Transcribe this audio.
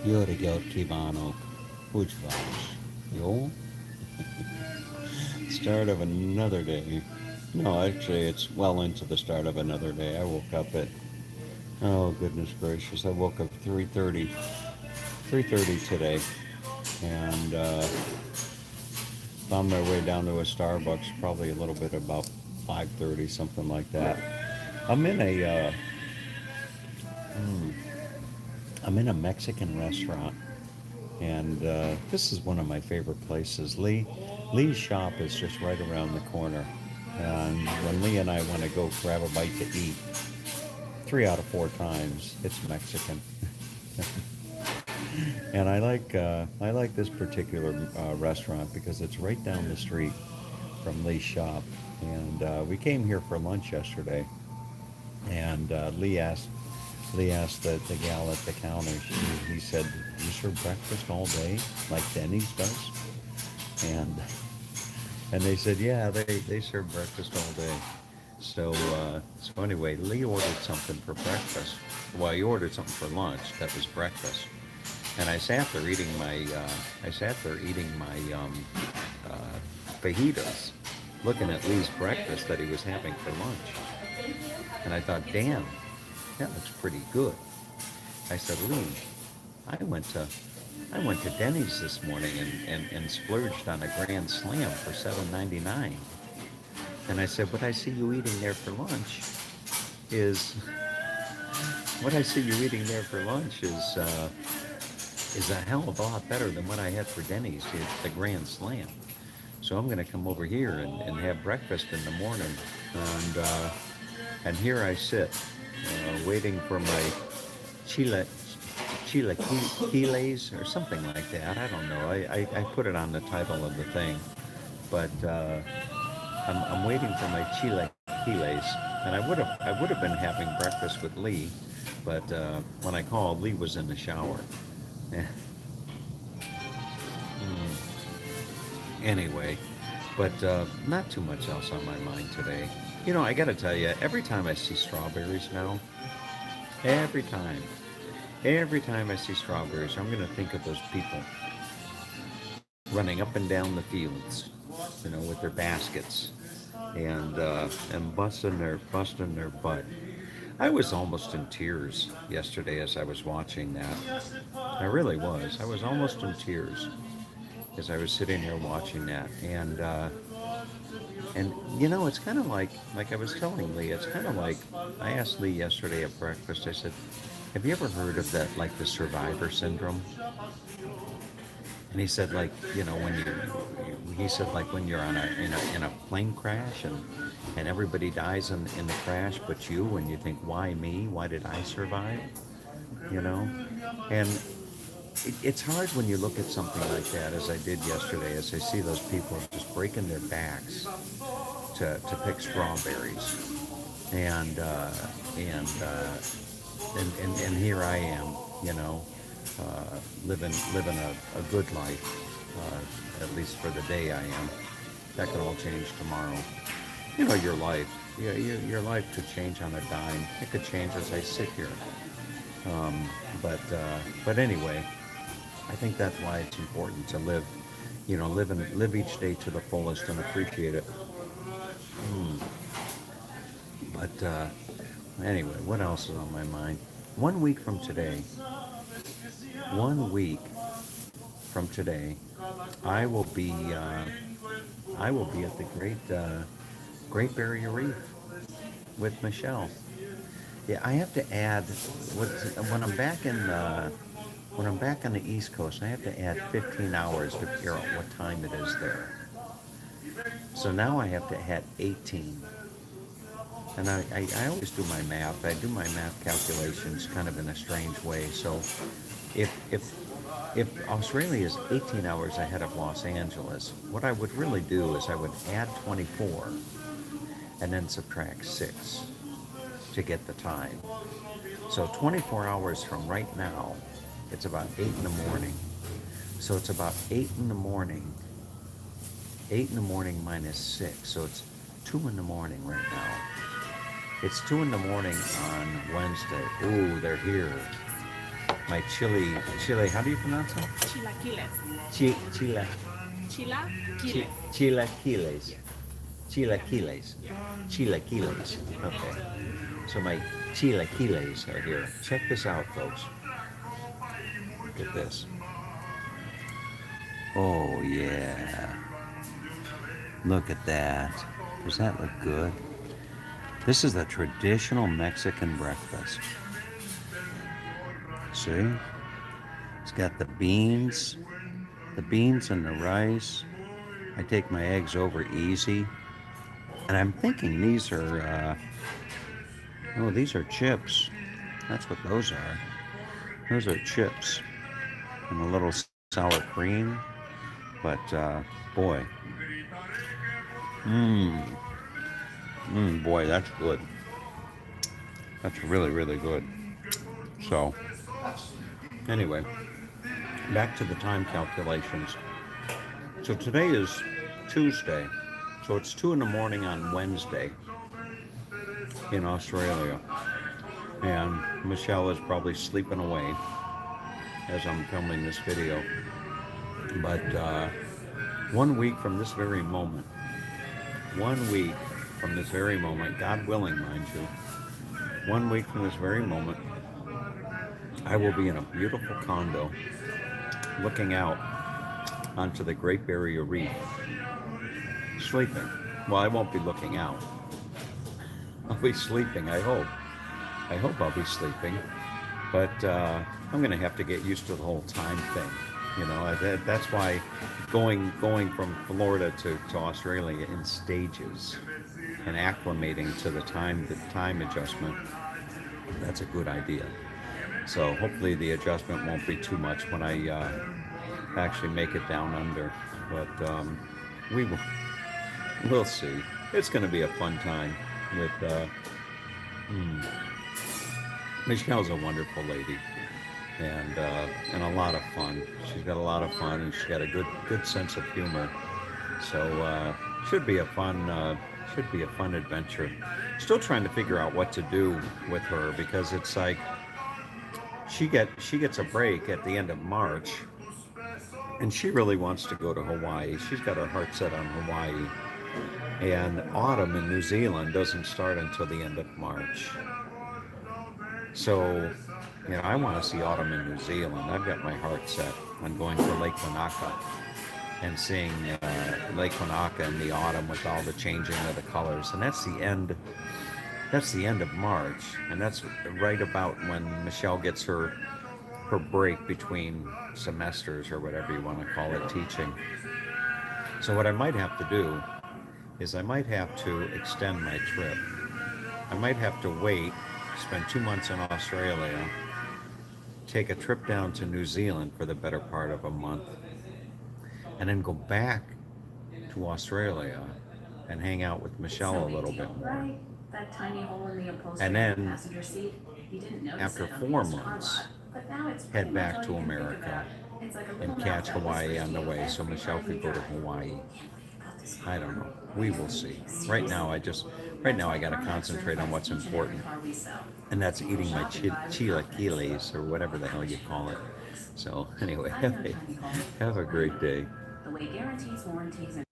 Jó reggelt kívánok! Hogy vás? Jó? Start of another day. No, actually, it's well into the start of another day. I woke up at, oh goodness gracious, I woke up 3:30 today, and found my way down to a Starbucks probably a little bit about 5:30, something like that. I'm in a, mm, I'm in a Mexican restaurant, and this is one of my favorite places. Lee's shop is just right around the corner, and when Lee and I want to go grab a bite to eat, 3 out of 4 times it's Mexican. And I like this particular restaurant because it's right down the street from Lee's shop. And we came here for lunch yesterday, and Lee asked the gal at the counter. He said, "You serve breakfast all day, like Denny's does?" And they said, "Yeah, they serve breakfast all day." So anyway, Lee ordered something for breakfast. Well, he ordered something for lunch that was breakfast, and I sat there eating my fajitas, looking at Lee's breakfast that he was having for lunch, and I thought, damn, that looks pretty good. I said, Lee, I went to I went to Denny's this morning and splurged on a Grand Slam for $7.99. And I said, what I see you eating there for lunch is what I see you eating there for lunch is a hell of a lot better than what I had for Denny's, the Grand Slam. So I'm going to come over here and have breakfast in the morning. And and here I sit, waiting for my chile, chilaquiles or something like that. I don't know. I put it on the title of the thing, but I'm waiting for my chilaquiles, and I would have been having breakfast with Lee, but when I called, Lee was in the shower. Anyway, but not too much else on my mind today. You know, I got to tell you, every time I see strawberries now, every time, every time I see strawberries, I'm going to think of those people running up and down the fields, with their baskets and busting their butt. I was almost in tears yesterday as I was watching that. I really was. I was almost in tears as I was sitting here watching that, and it's kind of like I was telling Lee. It's kind of like I asked Lee yesterday at breakfast. I said, "Have you ever heard of that, like the survivor syndrome?" And he said, like, he said, like when you're in a plane crash and everybody dies in the crash but you, and you think, why me? Why did I survive? You know, and it's hard when you look at something like that, as I did yesterday, as I see those people just breaking their backs to pick strawberries, and and uh, and here I am, living a good life, at least for the day I am. That could all change tomorrow. Your life, your life could change on a dime. It could change as I sit here. But anyway, I think that's why it's important to live, live each day to the fullest and appreciate it. Mm. But anyway, what else is on my mind? 1 week from today, 1 week from today, I will be at the Great Barrier Reef with Michelle. Yeah, I have to add what, when I'm back when I'm back on the East Coast. I have to add 15 hours to figure out what time it is there. So now I have to add 18. And I always do my math. I do my math calculations kind of in a strange way. So if if if Australia is 18 hours ahead of Los Angeles, what I would really do is I would add 24 and then subtract 6 to get the time. So 24 hours from right now, it's about 8 in the morning. So it's about 8 in the morning. 8 in the morning minus 6. So it's 2 in the morning right now. It's 2 in the morning on Wednesday. Ooh, they're here. my chili. How do you pronounce it? Chilaquiles. Chila, Chilaquiles. chilaquiles. Yes. Yeah. Chilaquiles. Yeah. Chilaquiles. Okay. So my chilaquiles are here. Check this out, folks. Look at this. Oh, yeah. Look at that. Does that look good? This is the traditional Mexican breakfast. See? It's got the beans and the rice. I take my eggs over easy. And I'm thinking these are chips. That's what those are. Those are chips and a little sour cream. But boy, mmm, boy, that's good. That's really, really good. So, anyway, back to the time calculations. So today is Tuesday. So it's 2 in the morning on Wednesday in Australia. And Michelle is probably sleeping away as I'm filming this video. But 1 week from this very moment, 1 week from this very moment, God willing, mind you, 1 week from this very moment, I will be in a beautiful condo looking out onto the Great Barrier Reef, sleeping. Well, I won't be looking out. I'll be sleeping, I hope. I hope I'll be sleeping. But I'm going to have to get used to the whole time thing. That's why going from Florida to Australia in stages and acclimating to the time adjustment, that's a good idea. So hopefully the adjustment won't be too much when I actually make it down under. But we will, we'll see. It's going to be a fun time with. Mm, Michelle's a wonderful lady, and a lot of fun. She's got a lot of fun, and she's got a good sense of humor. So should be a fun adventure. Still trying to figure out what to do with her because it's like she gets a break at the end of March, and she really wants to go to Hawaii. She's got her heart set on Hawaii, and autumn in New Zealand doesn't start until the end of March. So, I want to see autumn in New Zealand. I've got my heart set on going to Lake Wanaka and seeing Lake Wanaka in the autumn with all the changing of the colors. And that's the end. That's the end of March, and that's right about when Michelle gets her break between semesters or whatever you want to call it, teaching. So what I might have to do is I might have to extend my trip. I might have to wait, spend 2 months in Australia, take a trip down to New Zealand for the better part of a month, and then go back to Australia and hang out with Michelle a little bit more. Right? That tiny hole in the And upholstery on the then, passenger seat. You didn't notice after it on the four used car months, lot, but now it's pretty head much back all to you can think America about. It's like a and little mouth catch that Hawaii whispers on to the you way so every Michelle time you could go to drive. Hawaii. Can't believe you got this car. I don't know. We will see. Right now, right now I got to concentrate on what's Each and every important, car we sell. and that's eating my Shop and buy with confidence. chilaquiles or whatever the hell you call it. So anyway, I know Tiny Home. have a great day. The way guarantees, warranties, and